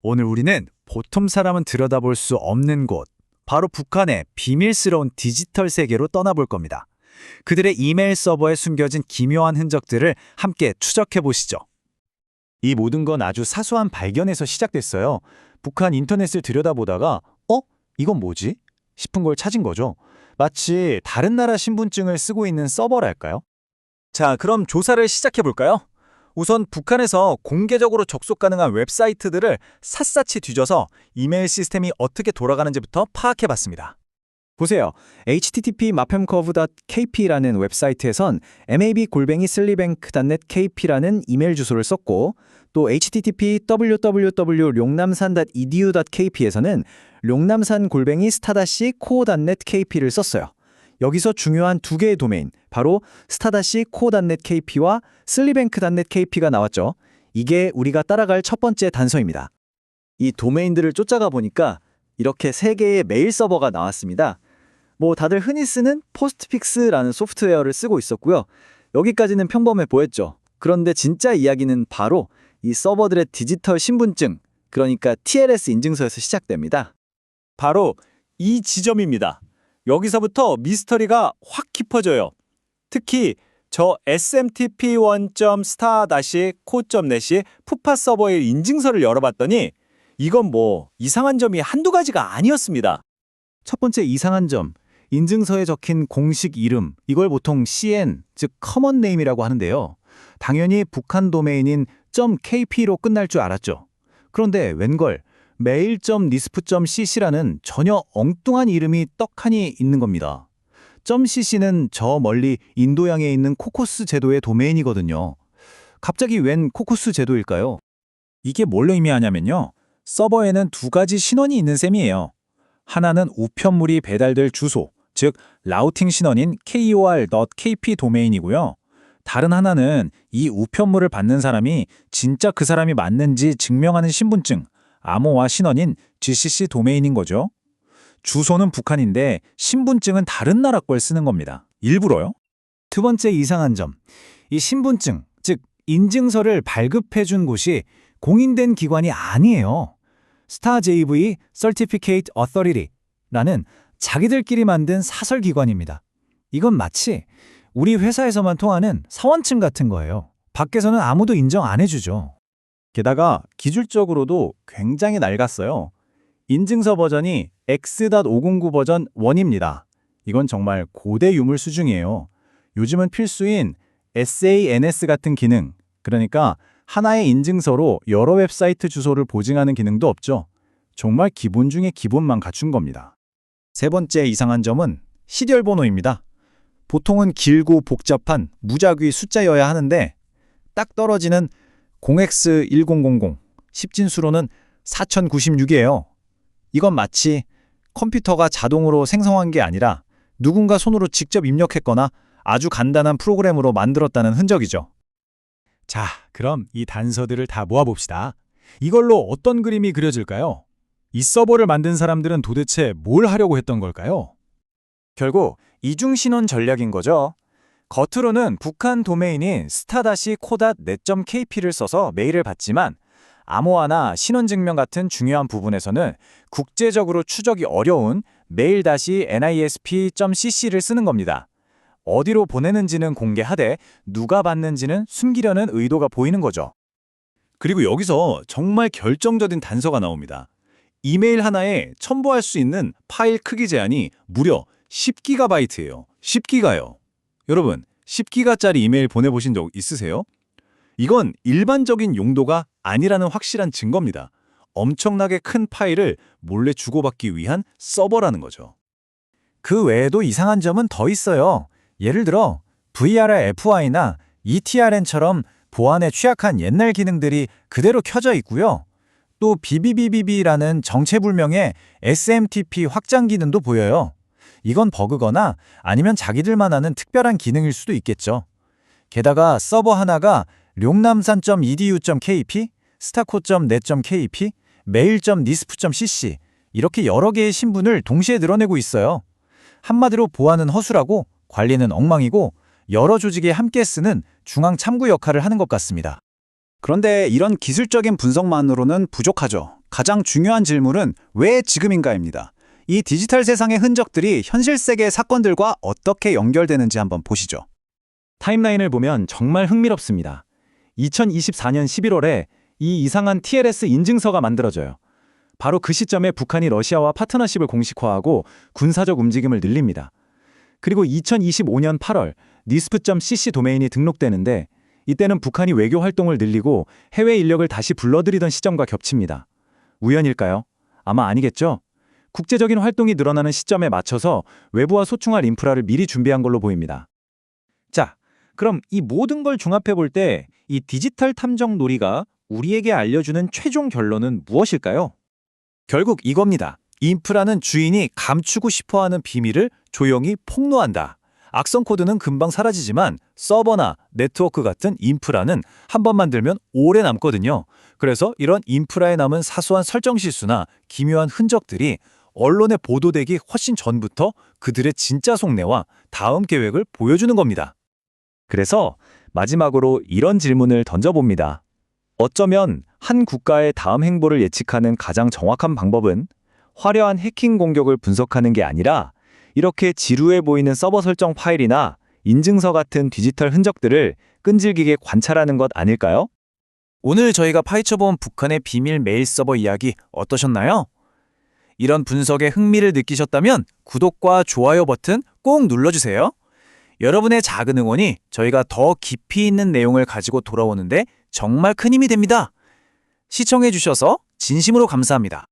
오늘 우리는 보통 사람은 들여다볼 수 없는 곳, 바로 북한의 비밀스러운 디지털 세계로 떠나볼 겁니다. 그들의 이메일 서버에 숨겨진 기묘한 흔적들을 함께 추적해 보시죠. 이 모든 건 아주 사소한 발견에서 시작됐어요. 북한 인터넷을 들여다보다가 이건 뭐지? 싶은 걸 찾은 거죠. 마치 다른 나라 신분증을 쓰고 있는 서버랄까요? 자, 그럼 조사를 시작해 볼까요? 우선 북한에서 공개적으로 접속 가능한 웹사이트들을 샅샅이 뒤져서 이메일 시스템이 어떻게 돌아가는지부터 파악해 봤습니다. 보세요. http://mapmcov.kp라는 웹사이트에선 mab@slibank.net/kp라는 이메일 주소를 썼고, 또 http://www.룡남산.edu.kp에서는 룡남산-star-co.net/kp를 썼어요. 여기서 중요한 두 개의 도메인, 바로 star-co.net/kp와 slibank.net/kp가 나왔죠. 이게 우리가 따라갈 첫 번째 단서입니다. 이 도메인들을 쫓아가 보니까 이렇게 세 개의 메일 서버가 나왔습니다. 다들 흔히 쓰는 포스트픽스라는 소프트웨어를 쓰고 있었고요. 여기까지는 평범해 보였죠. 그런데 진짜 이야기는 바로 이 서버들의 디지털 신분증, 그러니까 TLS 인증서에서 시작됩니다. 바로 이 지점입니다. 여기서부터 미스터리가 확 깊어져요. 특히 저 smtp1.star-co.net이 푸파 서버의 인증서를 열어봤더니 이건 이상한 점이 한두 가지가 아니었습니다. 첫 번째 이상한 점, 인증서에 적힌 공식 이름, 이걸 보통 CN, 즉 커먼 네임이라고 하는데요. 당연히 북한 도메인인 .kp로 끝날 줄 알았죠. 그런데 웬걸 mail.nisp.cc라는 전혀 엉뚱한 이름이 떡하니 있는 겁니다. .cc는 저 멀리 인도양에 있는 코코스 제도의 도메인이거든요. 갑자기 웬 코코스 제도일까요? 이게 뭘 의미하냐면요. 서버에는 두 가지 신원이 있는 셈이에요. 하나는 우편물이 배달될 주소, 즉 라우팅 신원인 kor.kp 도메인이고요. 다른 하나는 이 우편물을 받는 사람이 진짜 그 사람이 맞는지 증명하는 신분증, 암호화 신원인 GCC 도메인인 거죠. 주소는 북한인데 신분증은 다른 나라 걸 쓰는 겁니다. 일부러요. 두 번째 이상한 점, 이 신분증, 즉 인증서를 발급해준 곳이 공인된 기관이 아니에요. StarJV Certificate Authority라는 자기들끼리 만든 사설기관입니다. 이건 마치 우리 회사에서만 통하는 사원증 같은 거예요. 밖에서는 아무도 인정 안 해주죠. 게다가 기술적으로도 굉장히 낡았어요. 인증서 버전이 X.509 버전 1입니다. 이건 정말 고대 유물 수준이에요. 요즘은 필수인 SANS 같은 기능, 그러니까 하나의 인증서로 여러 웹사이트 주소를 보증하는 기능도 없죠. 정말 기본 중에 기본만 갖춘 겁니다. 세 번째 이상한 점은 시리얼 번호입니다. 보통은 길고 복잡한 무작위 숫자여야 하는데 딱 떨어지는 0x1000, 10진수로는 4096이에요. 이건 마치 컴퓨터가 자동으로 생성한 게 아니라 누군가 손으로 직접 입력했거나 아주 간단한 프로그램으로 만들었다는 흔적이죠. 자, 그럼 이 단서들을 다 모아봅시다. 이걸로 어떤 그림이 그려질까요? 이 서버를 만든 사람들은 도대체 뭘 하려고 했던 걸까요? 결국 이중신원 전략인 거죠. 겉으로는 북한 도메인인 star-co.net.kp를 써서 메일을 받지만 암호화나 신원증명 같은 중요한 부분에서는 국제적으로 추적이 어려운 mail-nisp.cc를 쓰는 겁니다. 어디로 보내는지는 공개하되 누가 받는지는 숨기려는 의도가 보이는 거죠. 그리고 여기서 정말 결정적인 단서가 나옵니다. 이메일 하나에 첨부할 수 있는 파일 크기 제한이 무려 10GB예요. 10GB요. 여러분, 10GB짜리 이메일 보내보신 적 있으세요? 이건 일반적인 용도가 아니라는 확실한 증거입니다. 엄청나게 큰 파일을 몰래 주고받기 위한 서버라는 거죠. 그 외에도 이상한 점은 더 있어요. 예를 들어 VRFY나 ETRN처럼 보안에 취약한 옛날 기능들이 그대로 켜져 있고요. 또 BBBBB라는 정체불명의 SMTP 확장 기능도 보여요. 이건 버그거나 아니면 자기들만 아는 특별한 기능일 수도 있겠죠. 게다가 서버 하나가 룡남산.edu.kp, starco.net.kp, mail.nisp.cc 이렇게 여러 개의 신분을 동시에 드러내고 있어요. 한마디로 보안은 허술하고 관리는 엉망이고 여러 조직이 함께 쓰는 중앙 참구 역할을 하는 것 같습니다. 그런데 이런 기술적인 분석만으로는 부족하죠. 가장 중요한 질문은 왜 지금인가입니다. 이 디지털 세상의 흔적들이 현실 세계의 사건들과 어떻게 연결되는지 한번 보시죠. 타임라인을 보면 정말 흥미롭습니다. 2024년 11월에 이 이상한 TLS 인증서가 만들어져요. 바로 그 시점에 북한이 러시아와 파트너십을 공식화하고 군사적 움직임을 늘립니다. 그리고 2025년 8월 nisp.cc 도메인이 등록되는데 이때는 북한이 외교 활동을 늘리고 해외 인력을 다시 불러들이던 시점과 겹칩니다. 우연일까요? 아마 아니겠죠? 국제적인 활동이 늘어나는 시점에 맞춰서 외부와 소통할 인프라를 미리 준비한 걸로 보입니다. 자, 그럼 이 모든 걸 종합해 볼 때 이 디지털 탐정 놀이가 우리에게 알려주는 최종 결론은 무엇일까요? 결국 이겁니다. 인프라는 주인이 감추고 싶어하는 비밀을 조용히 폭로한다. 악성 코드는 금방 사라지지만 서버나 네트워크 같은 인프라는 한 번 만들면 오래 남거든요. 그래서 이런 인프라에 남은 사소한 설정 실수나 기묘한 흔적들이 언론에 보도되기 훨씬 전부터 그들의 진짜 속내와 다음 계획을 보여주는 겁니다. 그래서 마지막으로 이런 질문을 던져봅니다. 어쩌면 한 국가의 다음 행보를 예측하는 가장 정확한 방법은 화려한 해킹 공격을 분석하는 게 아니라 이렇게 지루해 보이는 서버 설정 파일이나 인증서 같은 디지털 흔적들을 끈질기게 관찰하는 것 아닐까요? 오늘 저희가 파헤쳐본 북한의 비밀 메일 서버 이야기 어떠셨나요? 이런 분석에 흥미를 느끼셨다면 구독과 좋아요 버튼 꼭 눌러주세요. 여러분의 작은 응원이 저희가 더 깊이 있는 내용을 가지고 돌아오는데 정말 큰 힘이 됩니다. 시청해주셔서 진심으로 감사합니다.